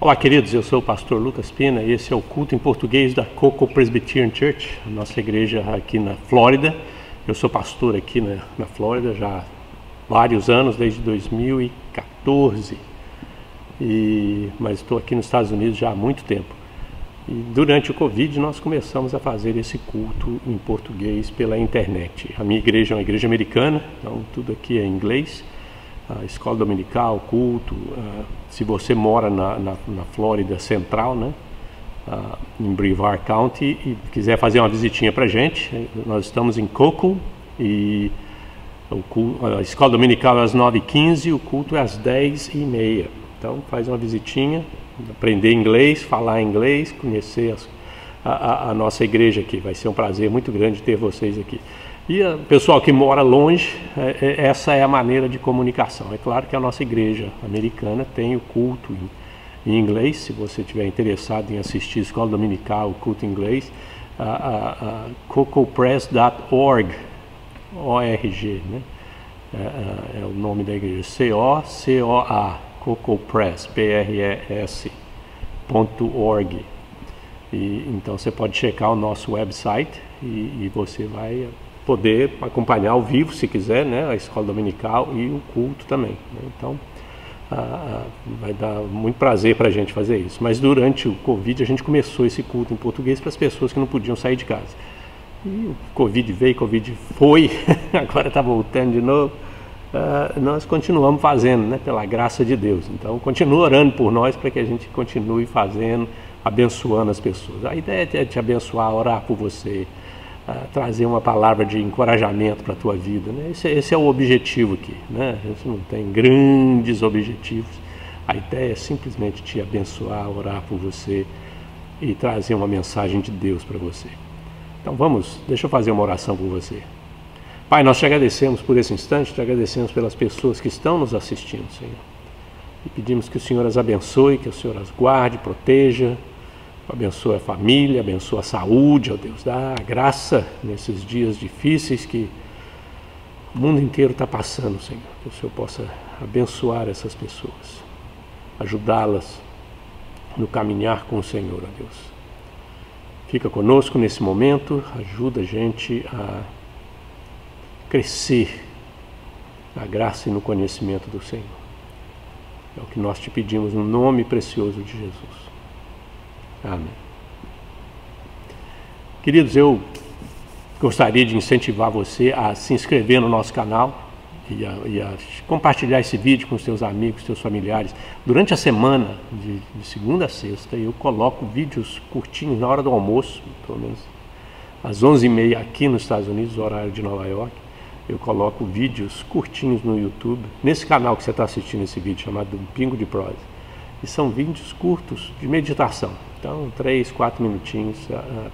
Olá, queridos, eu sou o pastor Lucas Pena e esse é o culto em português da Cocoa Presbyterian Church, a nossa igreja aqui na Flórida. Eu sou pastor aqui na Flórida já há vários anos, desde 2014, mas estou aqui nos Estados Unidos já há muito tempo. E durante o Covid nós começamos a fazer esse culto em português pela internet. A minha igreja é uma igreja americana, então tudo aqui é em inglês. A escola dominical, culto. Se você mora na Flórida Central, né, em Brevard County, e quiser fazer uma visitinha para a gente, nós estamos em Cocoa e a escola dominical é às 9h15, o culto é às 10h30. Então faz uma visitinha, aprender inglês, falar inglês, conhecer a nossa igreja aqui. Vai ser um prazer muito grande ter vocês aqui. E o pessoal que mora longe, essa é a maneira de comunicação. É claro que a nossa igreja americana tem o culto em inglês. Se você estiver interessado em assistir a escola dominical, o culto em inglês, cocopress.org, O-R-G, né? É o nome da igreja, C-O-C-O-A, cocopress, P-R-E-S.org. Então você pode checar o nosso website e você vai poder acompanhar ao vivo, se quiser, né, a escola dominical e o culto também, né? Então vai dar muito prazer para a gente fazer isso. Mas durante o Covid a gente começou esse culto em português para as pessoas que não podiam sair de casa. E o Covid veio, o Covid foi, agora está voltando de novo. Nós continuamos fazendo, né, pela graça de Deus. Então continua orando por nós para que a gente continue fazendo, abençoando as pessoas. A ideia é te abençoar, orar por você, trazer uma palavra de encorajamento para a tua vida, né? Esse é o objetivo aqui, né? A gente não tem grandes objetivos. A ideia é simplesmente te abençoar, orar por você e trazer uma mensagem de Deus para você. Então deixa eu fazer uma oração por você. Pai, nós te agradecemos por esse instante, te agradecemos pelas pessoas que estão nos assistindo, Senhor. E pedimos que o Senhor as abençoe, que o Senhor as guarde, proteja, abençoe a família, abençoe a saúde, ó Deus, dá graça nesses dias difíceis que o mundo inteiro está passando, Senhor. Que o Senhor possa abençoar essas pessoas, ajudá-las no caminhar com o Senhor, ó Deus. Fica conosco nesse momento, ajuda a gente a crescer na graça e no conhecimento do Senhor. É o que nós te pedimos no nome precioso de Jesus. Amém. Queridos, eu gostaria de incentivar você a se inscrever no nosso canal e a compartilhar esse vídeo com os seus amigos, seus familiares. Durante a semana, de segunda a sexta, eu coloco vídeos curtinhos na hora do almoço, pelo menos às 11h30 aqui nos Estados Unidos, horário de Nova York. Eu coloco vídeos curtinhos no YouTube, nesse canal que você está assistindo esse vídeo, chamado Pingo de Prosa. E são vídeos curtos de meditação. Então, 3, 4 minutinhos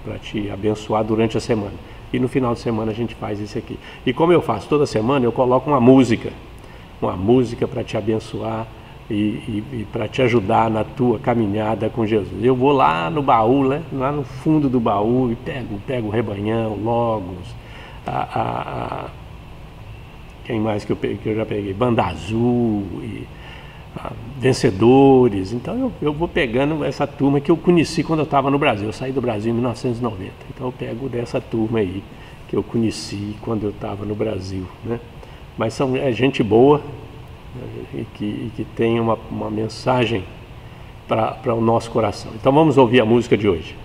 para te abençoar durante a semana. E no final de semana a gente faz isso aqui. E como eu faço toda semana, eu coloco uma música para te abençoar e para te ajudar na tua caminhada com Jesus. Eu vou lá no baú, né, lá no fundo do baú, e pego o Rebanhão, Logos, quem mais que eu já peguei? Banda Azul e Vencedores. Então eu vou pegando essa turma que eu conheci quando eu estava no Brasil. Eu saí do Brasil em 1990, então eu pego dessa turma aí que eu conheci quando eu estava no Brasil, né? Mas é gente boa, né, e que tem uma mensagem para o nosso coração. Então vamos ouvir a música de hoje.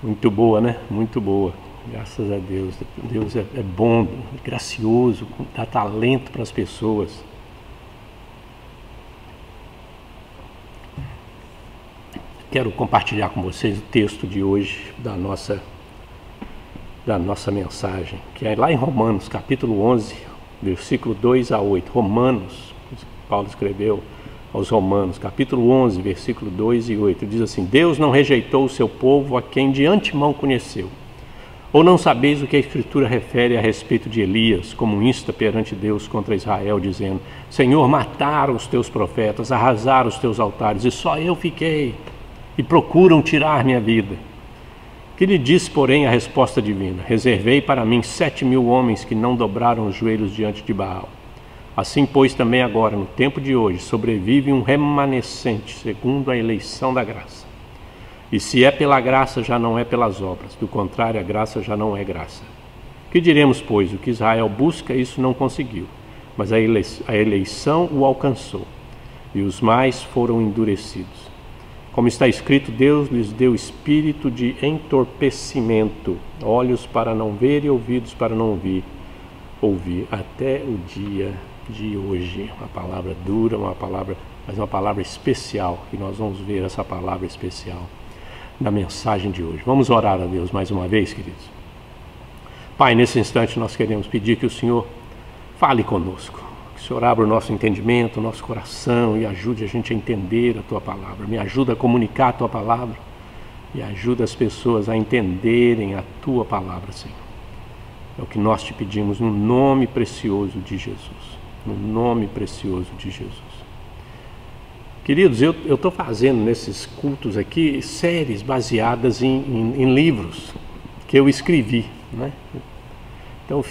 Muito boa, né? Muito boa. Graças a Deus. Deus é bom, gracioso, dá talento para as pessoas. Quero compartilhar com vocês o texto de hoje da nossa mensagem, que é lá em Romanos, capítulo 11, versículo 2 a 8. Romanos, Paulo escreveu aos Romanos, capítulo 11, versículo 2 e 8. Diz assim: Deus não rejeitou o seu povo a quem de antemão conheceu. Ou não sabeis o que a Escritura refere a respeito de Elias, como insta perante Deus contra Israel, dizendo: Senhor, mataram os teus profetas, arrasaram os teus altares, e só eu fiquei, e procuram tirar minha vida. Que lhe disse, porém, a resposta divina: Reservei para mim 7.000 homens que não dobraram os joelhos diante de Baal. Assim, pois, também agora, no tempo de hoje, sobrevive um remanescente, segundo a eleição da graça. E se é pela graça, já não é pelas obras. Do contrário, a graça já não é graça. Que diremos, pois? O que Israel busca, isso não conseguiu. Mas a eleição o alcançou, e os mais foram endurecidos. Como está escrito, Deus lhes deu espírito de entorpecimento, olhos para não ver e ouvidos para não ouvir, até o dia de hoje. Uma palavra dura, mas uma palavra especial, e nós vamos ver essa palavra especial na mensagem de hoje. Vamos orar a Deus mais uma vez, queridos. Pai, nesse instante nós queremos pedir que o Senhor fale conosco, que o Senhor abra o nosso entendimento, o nosso coração e ajude a gente a entender a Tua palavra. Me ajuda a comunicar a Tua palavra e ajuda as pessoas a entenderem a Tua palavra, Senhor. É o que nós te pedimos no nome precioso de Jesus. No nome precioso de Jesus. Queridos, eu estou fazendo nesses cultos aqui séries baseadas em livros que eu escrevi, né? Então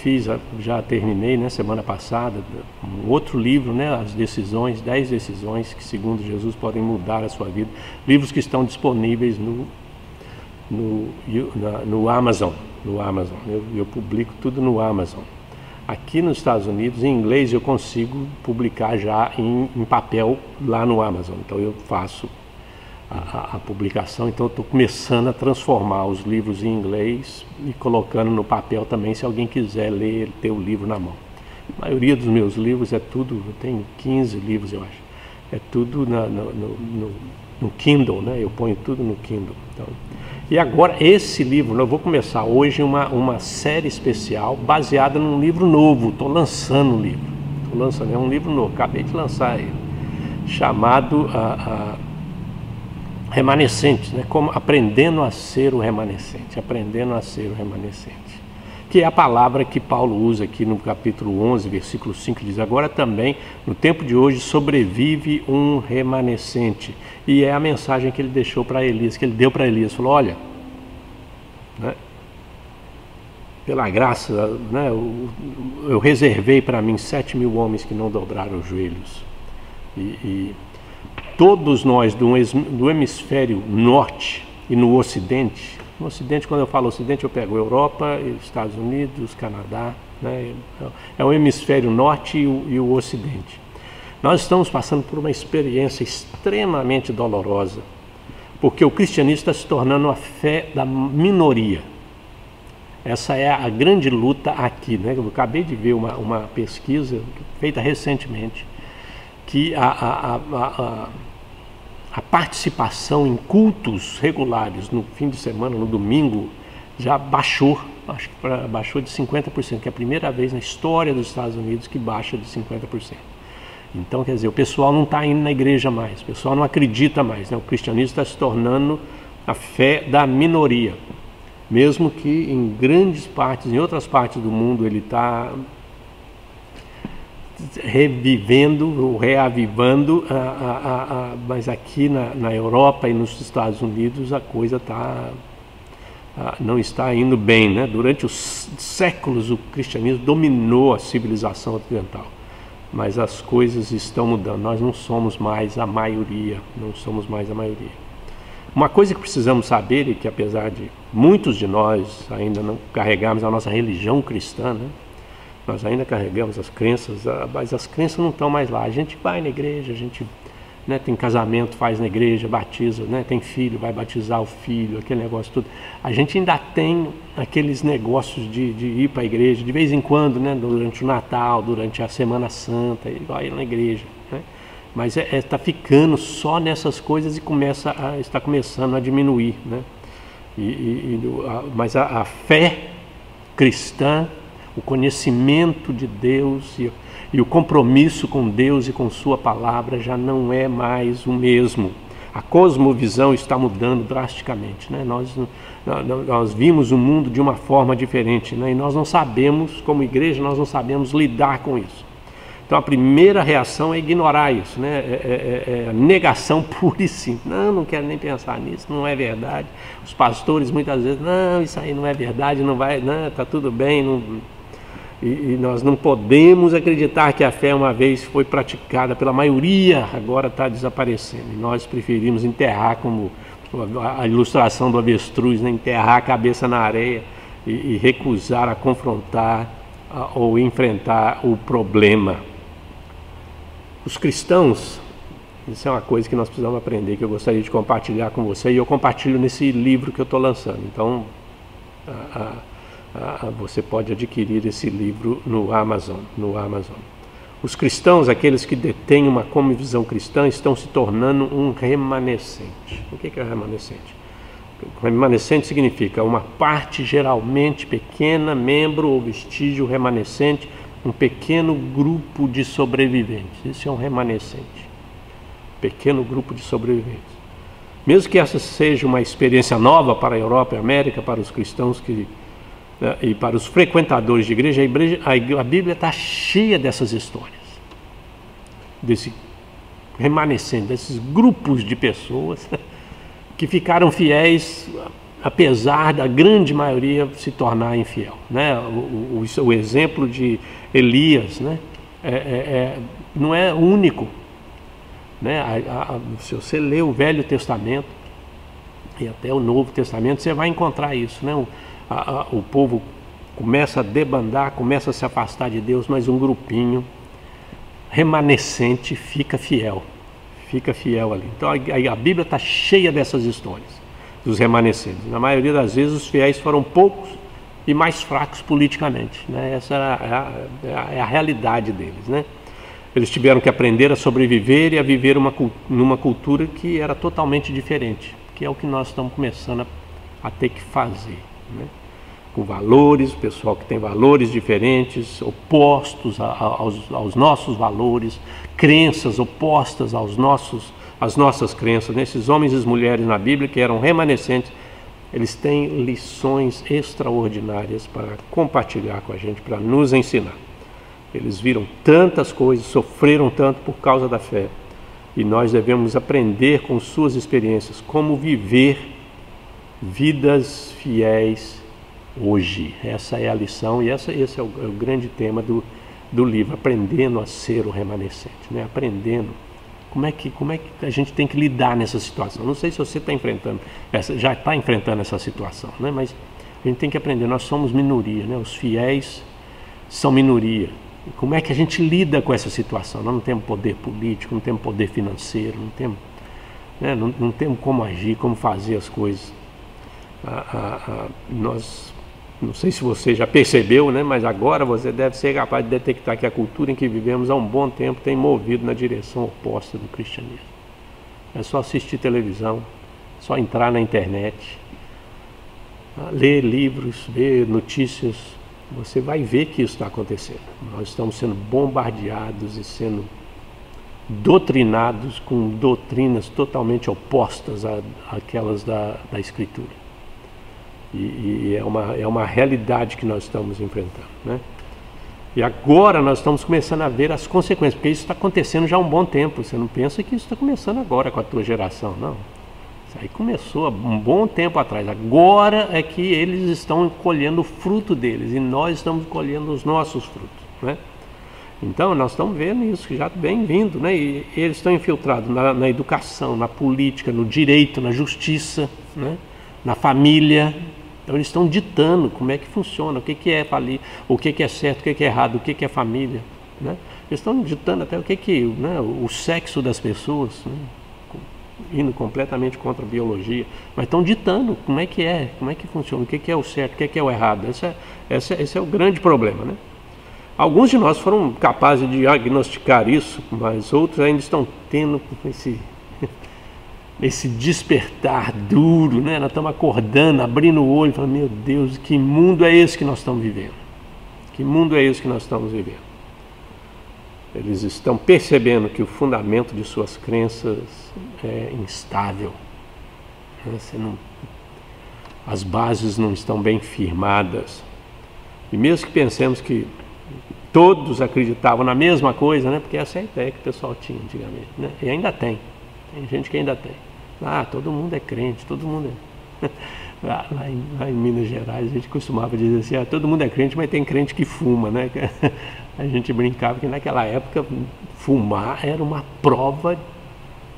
já terminei, né, semana passada, um outro livro, né, as decisões, 10 decisões que segundo Jesus podem mudar a sua vida. Livros que estão disponíveis no Amazon. Eu publico tudo no Amazon. Aqui nos Estados Unidos, em inglês, eu consigo publicar já em papel lá no Amazon. Então eu faço a publicação, então eu estou começando a transformar os livros em inglês e colocando no papel também, se alguém quiser ler, ter o livro na mão. A maioria dos meus livros é tudo, eu tenho 15 livros, eu acho. É tudo no Kindle, né? Eu ponho tudo no Kindle. Então, e agora, esse livro, eu vou começar hoje uma série especial baseada num livro novo. Estou lançando um livro. É um livro novo, acabei de lançar ele, chamado Remanescente, né? Como aprendendo a ser o remanescente. Aprendendo a ser o remanescente. Que é a palavra que Paulo usa aqui no capítulo 11, versículo 5, diz: agora também, no tempo de hoje, sobrevive um remanescente. E é a mensagem que ele deixou para Elias, que ele deu para Elias, falou: olha, né, pela graça, né, eu reservei para mim 7.000 homens que não dobraram os joelhos. E todos nós do hemisfério norte e no ocidente. No Ocidente, quando eu falo Ocidente, eu pego Europa, Estados Unidos, Canadá, né? É o hemisfério norte e o Ocidente. Nós estamos passando por uma experiência extremamente dolorosa, porque o cristianismo está se tornando a fé da minoria. Essa é a grande luta aqui, né? Eu acabei de ver uma pesquisa feita recentemente, que a participação em cultos regulares no fim de semana, no domingo, já baixou, acho que baixou de 50%, que é a primeira vez na história dos Estados Unidos que baixa de 50%. Então, quer dizer, o pessoal não está indo na igreja mais, o pessoal não acredita mais, né? O cristianismo está se tornando a fé da minoria, mesmo que em grandes partes, em outras partes do mundo, ele está revivendo, reavivando, mas aqui na Europa e nos Estados Unidos a coisa não está indo bem, né? Durante os séculos o cristianismo dominou a civilização ocidental, mas as coisas estão mudando, nós não somos mais a maioria, Uma coisa que precisamos saber é que, apesar de muitos de nós ainda não carregarmos a nossa religião cristã, né? Nós ainda carregamos as crenças, mas as crenças não estão mais lá. A gente vai na igreja, a gente né? Tem casamento, faz na igreja, batiza, né? Tem filho, vai batizar o filho, aquele negócio tudo. A gente ainda tem aqueles negócios de ir para a igreja, de vez em quando, né? Durante o Natal, durante a Semana Santa, igual ir na igreja, né? Mas está ficando só nessas coisas e está começando a diminuir, né? Mas a fé cristã, o conhecimento de Deus e o compromisso com Deus e com sua palavra já não é mais o mesmo. A cosmovisão está mudando drasticamente, né? Nós vimos o mundo de uma forma diferente, né? E nós não sabemos, como igreja, nós não sabemos lidar com isso. Então a primeira reação é ignorar isso, né? É negação pura e simples. Não quero nem pensar nisso, não é verdade. Os pastores muitas vezes, não, isso aí não é verdade, não vai, não, está tudo bem. Não... E nós não podemos acreditar que a fé uma vez foi praticada pela maioria, agora está desaparecendo. E nós preferimos enterrar, como a ilustração do avestruz, né? Enterrar a cabeça na areia e recusar a confrontar ou enfrentar o problema. Os cristãos, isso é uma coisa que nós precisamos aprender, que eu gostaria de compartilhar com você, e eu compartilho nesse livro que eu estou lançando. Então, você pode adquirir esse livro no Amazon. Os cristãos, aqueles que detêm uma cosmovisão cristã, estão se tornando um remanescente. O que é remanescente? Remanescente significa uma parte geralmente pequena, membro ou vestígio remanescente, um pequeno grupo de sobreviventes. Esse é um remanescente. Pequeno grupo de sobreviventes. Mesmo que essa seja uma experiência nova para a Europa e a América, para os cristãos e para os frequentadores de igreja, a Bíblia está cheia dessas histórias. Desse remanescente, desses grupos de pessoas que ficaram fiéis, apesar da grande maioria se tornar infiel, né? O exemplo de Elias, né? Não é único, né? Se você lê o Velho Testamento e até o Novo Testamento, você vai encontrar isso, né? O povo começa a debandar, começa a se afastar de Deus, mas um grupinho remanescente fica fiel ali. Então a Bíblia está cheia dessas histórias dos remanescentes. Na maioria das vezes os fiéis foram poucos e mais fracos politicamente, né? Essa é a realidade deles, né? Eles tiveram que aprender a sobreviver e a viver numa cultura que era totalmente diferente, que é o que nós estamos começando a ter que fazer, né? Com valores, o pessoal que tem valores diferentes, opostos aos nossos valores, crenças opostas às nossas crenças. Esses homens e mulheres na Bíblia que eram remanescentes, eles têm lições extraordinárias para compartilhar com a gente, para nos ensinar. Eles viram tantas coisas, sofreram tanto por causa da fé, e nós devemos aprender com suas experiências como viver vidas fiéis hoje. Essa é a lição e esse é o grande tema do livro, aprendendo a ser o remanescente, né? Aprendendo como é que a gente tem que lidar nessa situação. Não sei se você já está enfrentando essa situação, né? Mas a gente tem que aprender. Nós somos minoria, né? Os fiéis são minoria. E como é que a gente lida com essa situação? Nós não temos poder político, não temos poder financeiro, não temos como agir, como fazer as coisas. Nós, não sei se você já percebeu, né? Mas agora você deve ser capaz de detectar que a cultura em que vivemos há um bom tempo tem movido na direção oposta do cristianismo. É só assistir televisão, só entrar na internet, ler livros, ver notícias, você vai ver que isso está acontecendo. Nós estamos sendo bombardeados e sendo doutrinados com doutrinas totalmente opostas àquelas da Escritura. E é uma realidade que nós estamos enfrentando, né? E agora nós estamos começando a ver as consequências, porque isso está acontecendo já há um bom tempo. Você não pensa que isso está começando agora com a tua geração, não. Isso aí começou há um bom tempo atrás. Agora é que eles estão colhendo o fruto deles e nós estamos colhendo os nossos frutos, né? Então nós estamos vendo isso que já vem vindo, né? E eles estão infiltrados na educação, na política, no direito, na justiça, né? Na família. Então eles estão ditando como é que funciona, o que é falir, o que é certo, o que é errado, o que é família, né? Eles estão ditando até o que né, o sexo das pessoas, né, indo completamente contra a biologia, mas estão ditando como é que funciona, o que é o certo, o que é o errado. Esse é o grande problema, né? Alguns de nós foram capazes de diagnosticar isso, mas outros ainda estão tendo esse despertar duro, né? Nós estamos acordando, abrindo o olho, falando, meu Deus, que mundo é esse que nós estamos vivendo? Que mundo é esse que nós estamos vivendo? Eles estão percebendo que o fundamento de suas crenças é instável. As bases não estão bem firmadas. E mesmo que pensemos que todos acreditavam na mesma coisa, né? Porque essa é a ideia que o pessoal tinha antigamente, né? E ainda tem. Tem gente que ainda tem. Todo mundo é crente, todo mundo é... Lá em Minas Gerais a gente costumava dizer assim, todo mundo é crente, mas tem crente que fuma, né? A gente brincava que naquela época fumar era uma prova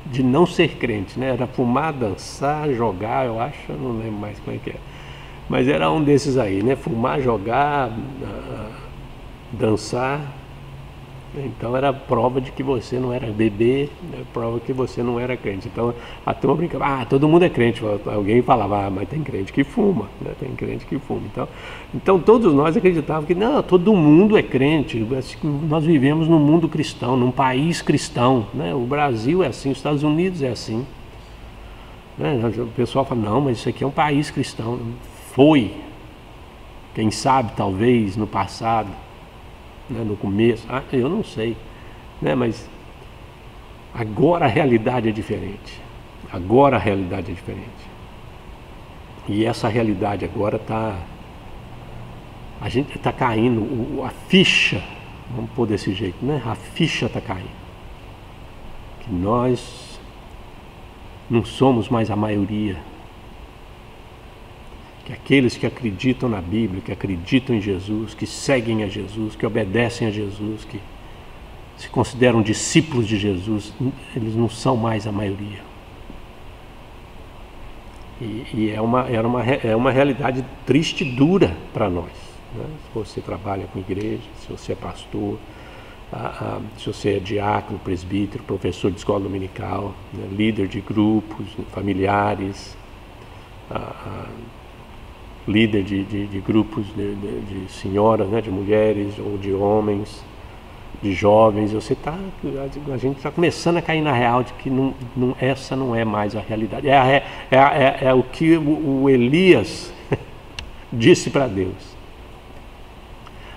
de não ser crente, né? Era fumar, dançar, jogar, eu acho, eu não lembro mais como é que é. Mas era um desses aí, né? Fumar, jogar, dançar. Então era prova de que você não era bebê, prova que você não era crente. Então a turma brincava, todo mundo é crente. Alguém falava, mas tem crente que fuma, né? Tem crente que fuma. Então todos nós acreditávamos que não, todo mundo é crente. Nós vivemos num mundo cristão, num país cristão, né? O Brasil é assim, os Estados Unidos é assim, né? O pessoal fala, não, mas isso aqui é um país cristão. Foi, quem sabe, talvez, no passado, né, no começo, eu não sei, né, mas agora a realidade é diferente. Agora a realidade é diferente. E essa realidade agora a gente está caindo, a ficha, vamos pôr desse jeito, né? A ficha está caindo. Que nós não somos mais a maioria. Que aqueles que acreditam na Bíblia, que acreditam em Jesus, que seguem a Jesus, que obedecem a Jesus, que se consideram discípulos de Jesus, eles não são mais a maioria. E é uma realidade triste e dura para nós, né? Se você trabalha com igreja, se você é pastor, se você é diácono, presbítero, professor de escola dominical, né? Líder de grupos, familiares, líder de grupos de senhoras, né, de mulheres ou de homens, de jovens, a gente está começando a cair na real de que essa não é mais a realidade. É o que o Elias disse para Deus.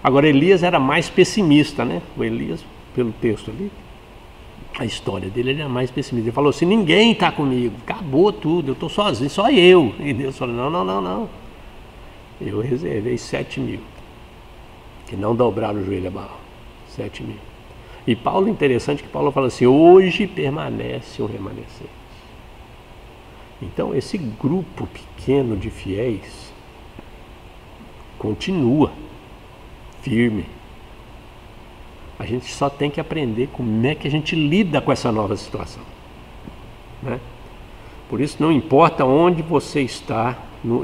Agora, Elias era mais pessimista, né? O Elias, pelo texto ali, a história dele, ele era mais pessimista. Ele falou assim, ninguém está comigo, acabou tudo, eu estou sozinho, só eu. E Deus falou, não. Eu reservei 7.000 que não dobraram o joelho a Baal. 7.000. E Paulo, interessante que Paulo fala assim, hoje permanece o remanescente. Então esse grupo pequeno de fiéis continua firme. A gente só tem que aprender como é que a gente lida com essa nova situação, né? Por isso não importa onde você está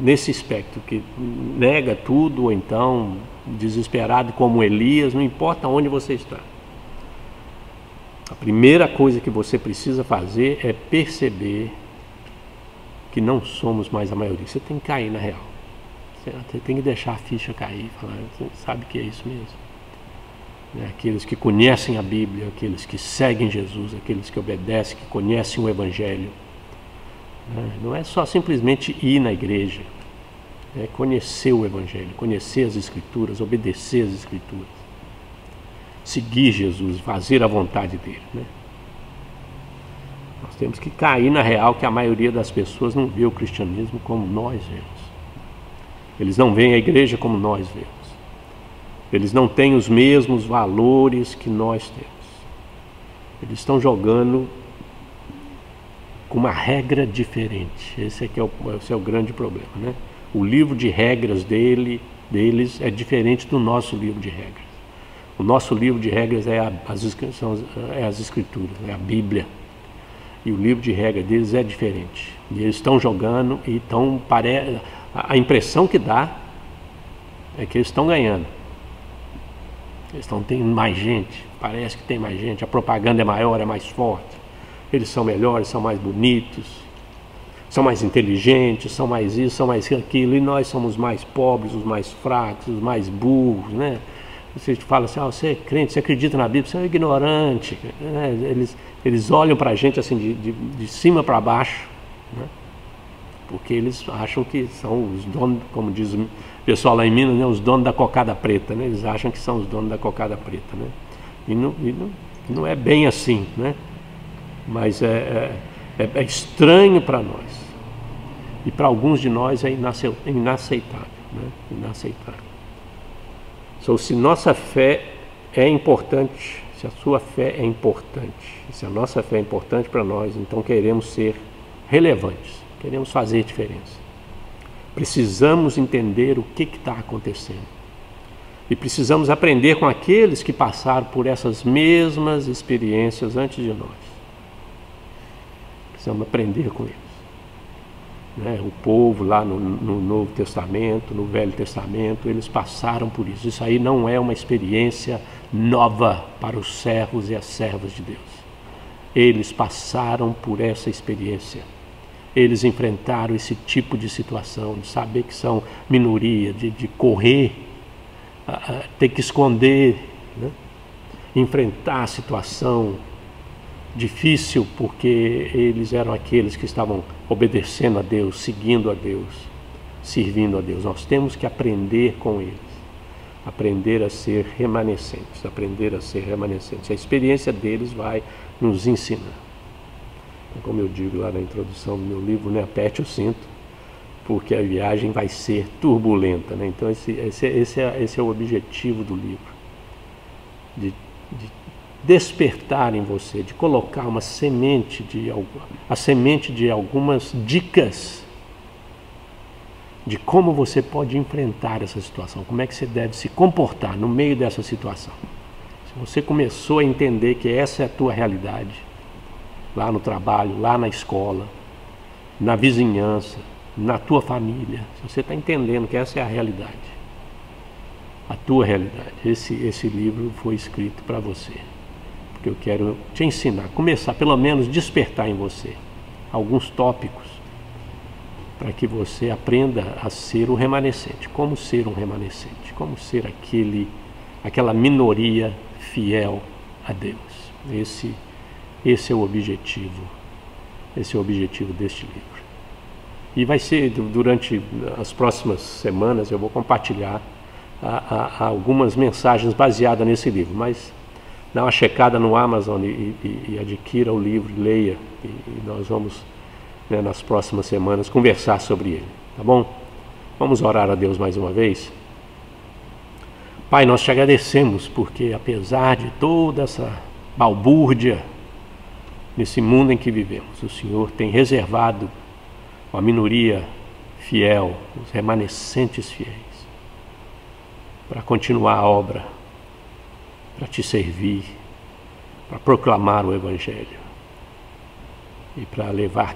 nesse espectro, que nega tudo, ou então desesperado como Elias, não importa onde você está. A primeira coisa que você precisa fazer é perceber que não somos mais a maioria. Você tem que cair na real. Você tem que deixar a ficha cair e falar, você sabe que é isso mesmo. Aqueles que conhecem a Bíblia, aqueles que seguem Jesus, aqueles que obedecem, que conhecem o Evangelho. Não é só simplesmente ir na igreja, é conhecer o Evangelho, conhecer as Escrituras, obedecer as Escrituras, seguir Jesus, fazer a vontade dele, né? Nós temos que cair na real que a maioria das pessoas não vê o cristianismo como nós vemos. Eles não veem a igreja como nós vemos. Eles não têm os mesmos valores que nós temos. Eles estão jogando com uma regra diferente. Esse é o grande problema, né? O livro de regras deles é diferente do nosso livro de regras. O nosso livro de regras é as Escrituras, é a Bíblia. E o livro de regras deles é diferente. E eles estão jogando e a impressão que dá é que eles estão ganhando. Eles estão tendo mais gente, parece que tem mais gente, a propaganda é maior, é mais forte. Eles são melhores, são mais bonitos, são mais inteligentes, são mais isso, são mais aquilo, e nós somos mais pobres, os mais fracos, os mais burros, né? Você fala assim, você é crente, você acredita na Bíblia, você é um ignorante, né? Eles olham para a gente assim de cima para baixo, né? Porque eles acham que são os donos, como diz o pessoal lá em Minas, né? Os donos da cocada preta, né? Eles acham que são os donos da cocada preta, né? E não é bem assim, né? Mas é estranho para nós, e para alguns de nós é inaceitável, né? Inaceitável. Se nossa fé é importante, se a sua fé é importante, se a nossa fé é importante para nós, então queremos ser relevantes, queremos fazer diferença. Precisamos entender o que está acontecendo. E precisamos aprender com aqueles que passaram por essas mesmas experiências antes de nós. Precisamos aprender com eles. Né? O povo lá no Novo Testamento, no Velho Testamento, eles passaram por isso. Isso aí não é uma experiência nova para os servos e as servas de Deus. Eles passaram por essa experiência. Eles enfrentaram esse tipo de situação, de saber que são minoria, de correr, ter que esconder, né? Enfrentar a situação difícil, porque eles eram aqueles que estavam obedecendo a Deus, seguindo a Deus, servindo a Deus. Nós temos que aprender com eles, aprender a ser remanescentes, aprender a ser remanescentes. A experiência deles vai nos ensinar. Como eu digo lá na introdução do meu livro, né, aperte o cinto, porque a viagem vai ser turbulenta, né? Então esse é o objetivo do livro, de despertar em você, de colocar uma semente a semente de algumas dicas de como você pode enfrentar essa situação, como é que você deve se comportar no meio dessa situação. Se você começou a entender que essa é a tua realidade, lá no trabalho, lá na escola, na vizinhança, na tua família, se você está entendendo que essa é a realidade, a tua realidade, esse livro foi escrito para você. Porque eu quero te ensinar, começar, pelo menos despertar em você alguns tópicos para que você aprenda a ser o remanescente. Como ser um remanescente, como ser aquela minoria fiel a Deus. Esse é o objetivo, esse é o objetivo deste livro. E vai ser, durante as próximas semanas, eu vou compartilhar algumas mensagens baseadas nesse livro, mas dá uma checada no Amazon e adquira o livro, leia, e nós vamos, né, nas próximas semanas conversar sobre ele, tá bom? Vamos orar a Deus mais uma vez. Pai, nós te agradecemos porque apesar de toda essa balbúrdia nesse mundo em que vivemos, o Senhor tem reservado uma minoria fiel, os remanescentes fiéis, para continuar a obra, para te servir, para proclamar o Evangelho e para levar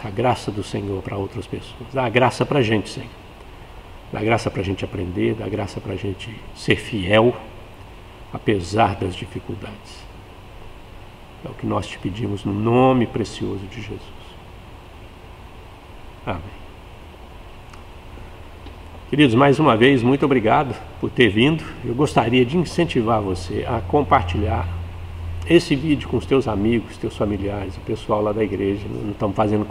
a graça do Senhor para outras pessoas. Dá a graça para a gente, Senhor. Dá a graça para a gente aprender, dá a graça para a gente ser fiel, apesar das dificuldades. É o que nós te pedimos no nome precioso de Jesus. Amém. Queridos, mais uma vez, muito obrigado por ter vindo. Eu gostaria de incentivar você a compartilhar esse vídeo com os teus amigos, teus familiares, o pessoal lá da igreja. Não estamos fazendo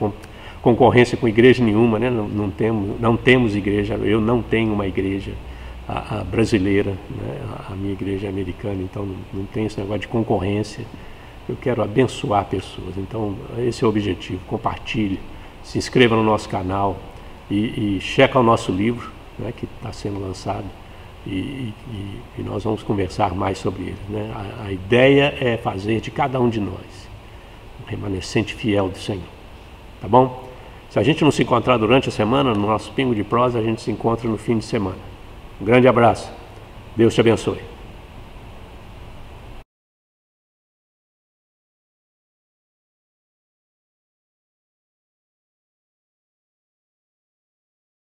concorrência com igreja nenhuma, né? Não temos igreja, eu não tenho uma igreja brasileira, né? A minha igreja é americana, então não tem esse negócio de concorrência. Eu quero abençoar pessoas, então esse é o objetivo. Compartilhe, se inscreva no nosso canal e checa o nosso livro, né, que está sendo lançado, e nós vamos conversar mais sobre ele, né? A ideia é fazer de cada um de nós um remanescente fiel do Senhor, tá bom? Se a gente não se encontrar durante a semana, no nosso Pingo de Prosa, a gente se encontra no fim de semana. Um grande abraço, Deus te abençoe.